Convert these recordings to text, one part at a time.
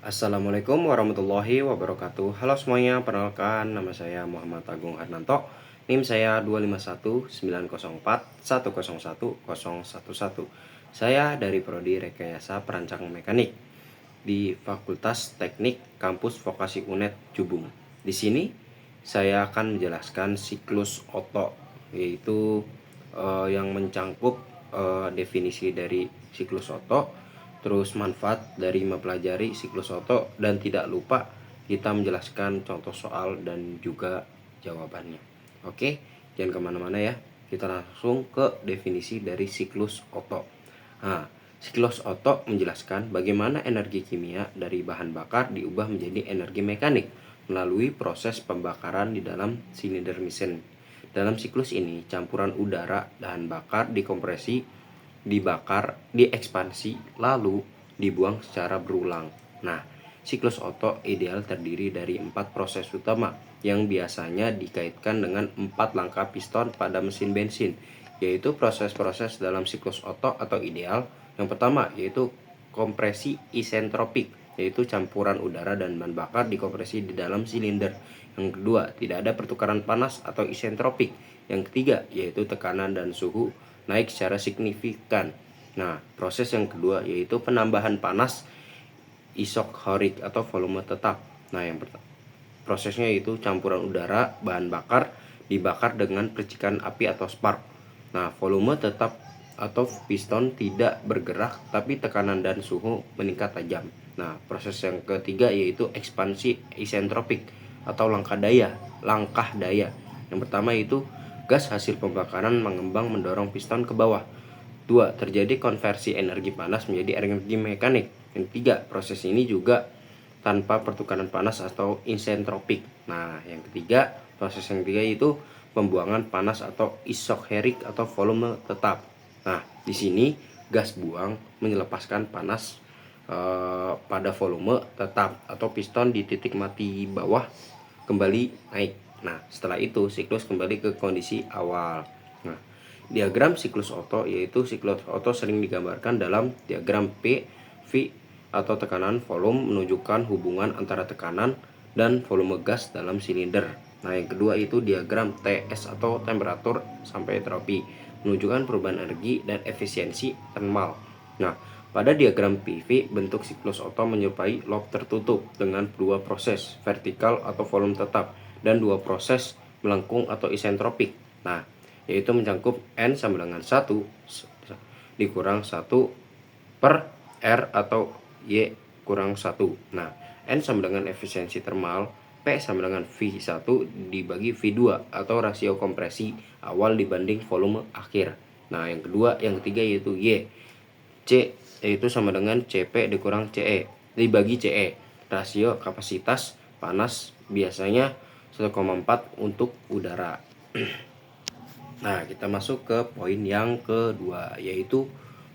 Assalamualaikum warahmatullahi wabarakatuh. Halo semuanya, perkenalkan nama saya Muhammad Agung Arnanto. NIM saya 25190410111. Saya dari Prodi Rekayasa Perancangan Mekanik di Fakultas Teknik Kampus Vokasi UNED Jubung. Di sini saya akan menjelaskan siklus Otto, yaitu yang mencangkup definisi dari siklus Otto, terus manfaat dari mempelajari siklus Otto, dan tidak lupa kita menjelaskan contoh soal dan juga jawabannya. Oke, jangan kemana-mana ya, kita langsung ke definisi dari siklus Otto. Nah, siklus Otto menjelaskan bagaimana energi kimia dari bahan bakar diubah menjadi energi mekanik melalui proses pembakaran di dalam silinder mesin. Dalam siklus ini, campuran udara dan bakar dikompresi, dibakar, diekspansi, lalu dibuang secara berulang. Nah, siklus Otto ideal terdiri dari 4 proses utama yang biasanya dikaitkan dengan 4 langkah piston pada mesin bensin, yaitu proses-proses dalam siklus Otto atau ideal. Yang pertama yaitu kompresi isentropik, yaitu campuran udara dan bahan bakar dikompresi di dalam silinder. Yang kedua, tidak ada pertukaran panas atau isentropik. Yang ketiga yaitu tekanan dan suhu naik secara signifikan. Nah, proses yang kedua yaitu penambahan panas isochorik atau volume tetap. Nah, prosesnya yaitu campuran udara, bahan bakar dibakar dengan percikan api atau spark. Nah, volume tetap atau piston tidak bergerak tapi tekanan dan suhu meningkat tajam. Nah, proses yang ketiga yaitu ekspansi isentropik atau langkah daya. Yang pertama yaitu gas hasil pembakaran mengembang mendorong piston ke bawah. 2. Terjadi konversi energi panas menjadi energi mekanik. Yang 3. Proses ini juga tanpa pertukaran panas atau isentropik. Nah, yang ketiga, proses yang ketiga itu pembuangan panas atau isocherik atau volume tetap. Nah, di sini gas buang melepaskan panas pada volume tetap atau piston di titik mati bawah kembali naik. Nah, setelah itu siklus kembali ke kondisi awal. Nah, diagram siklus Otto yaitu siklus Otto sering digambarkan dalam diagram PV atau tekanan volume menunjukkan hubungan antara tekanan dan volume gas dalam silinder. Nah, yang kedua itu diagram TS atau temperatur sampai entropi menunjukkan perubahan energi dan efisiensi termal. Nah, pada diagram PV bentuk siklus Otto menyerupai loop tertutup dengan dua proses vertikal atau volume tetap dan dua proses melengkung atau isentropik. Nah, yaitu mencakup N sama dengan 1 dikurang 1 per R atau Y kurang 1. Nah, N sama dengan efisiensi termal, P sama dengan V1 dibagi V2 atau rasio kompresi awal dibanding volume akhir. Nah, yang ketiga yaitu Y. C yaitu sama dengan CP dikurang CE dibagi CE. Rasio kapasitas panas biasanya 1,4 untuk udara. Nah, kita masuk ke poin yang kedua, yaitu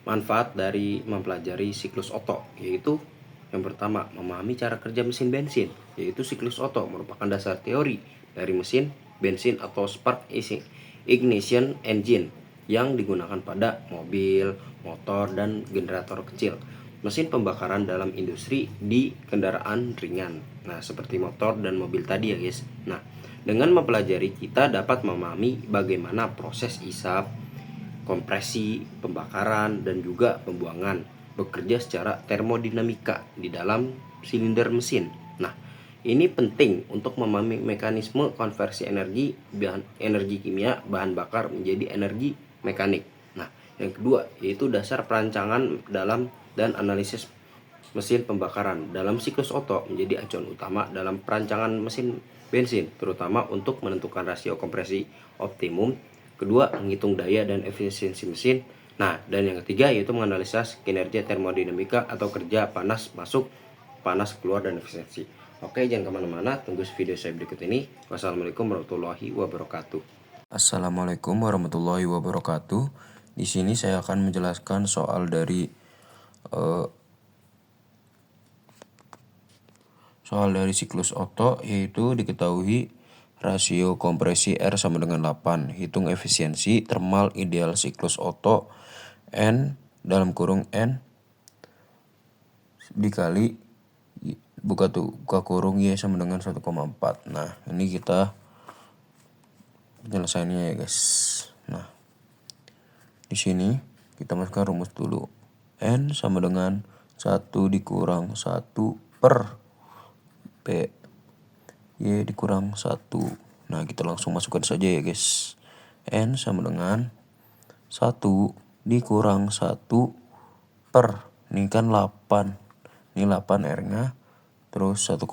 manfaat dari mempelajari siklus Otto, yaitu yang pertama, memahami cara kerja mesin bensin, yaitu siklus Otto merupakan dasar teori dari mesin bensin atau spark ignition engine yang digunakan pada mobil, motor, dan generator kecil. Mesin pembakaran dalam industri di kendaraan ringan. Nah, seperti motor dan mobil tadi ya, guys. Nah, dengan mempelajari kita dapat memahami bagaimana proses isap, kompresi, pembakaran, dan juga pembuangan bekerja secara termodinamika di dalam silinder mesin. Nah, ini penting untuk memahami mekanisme konversi energi kimia bahan bakar menjadi energi mekanik. Nah, yang kedua yaitu dasar perancangan dalam dan analisis mesin pembakaran dalam siklus Otto menjadi acuan utama dalam perancangan mesin bensin, terutama untuk menentukan rasio kompresi optimum. Kedua, menghitung daya dan efisiensi mesin. Nah, dan yang ketiga yaitu menganalisa kinerja termodinamika atau kerja panas masuk, panas keluar, dan efisiensi. Oke, jangan kemana-mana, tunggu video saya berikut ini. Wassalamualaikum warahmatullahi wabarakatuh. Assalamualaikum warahmatullahi wabarakatuh. Di sini saya akan menjelaskan soal dari siklus Otto, yaitu diketahui rasio kompresi R sama dengan 8. Hitung efisiensi termal ideal siklus Otto N dalam kurung N dikali buka kurung Y sama dengan 1,4. Nah, ini kita penyelesaiannya ya guys. Nah, di sini kita masukkan rumus dulu. N sama dengan 1 dikurang 1 per P Y dikurang 1. Nah, kita langsung masukkan saja ya guys. N sama dengan 1 dikurang 1 per, ini kan 8. Ini 8 R-nya. Terus 1,4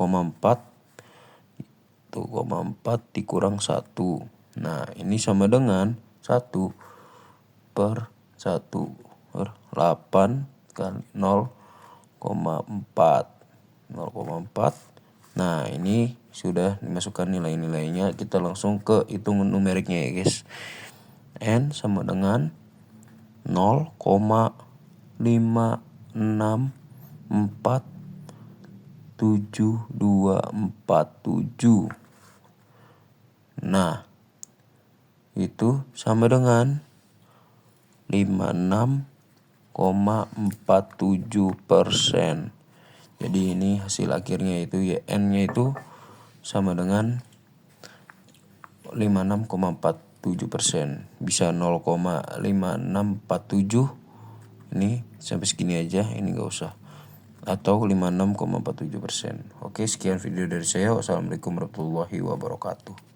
dikurang 1. Nah, ini sama dengan 1 per 1 per 8 kali 0,4. 0,4. Nah, ini sudah dimasukkan nilai-nilainya. Kita langsung ke hitungan numeriknya ya guys. N sama dengan 0,5647247. Nah, itu sama dengan 56,47%. Jadi ini hasil akhirnya itu ya, N-nya itu sama dengan 56,47%. Bisa 0,5647. Ini sampai segini aja, ini gak usah. Atau 56,47%. Oke, sekian video dari saya. Wassalamualaikum warahmatullahi wabarakatuh.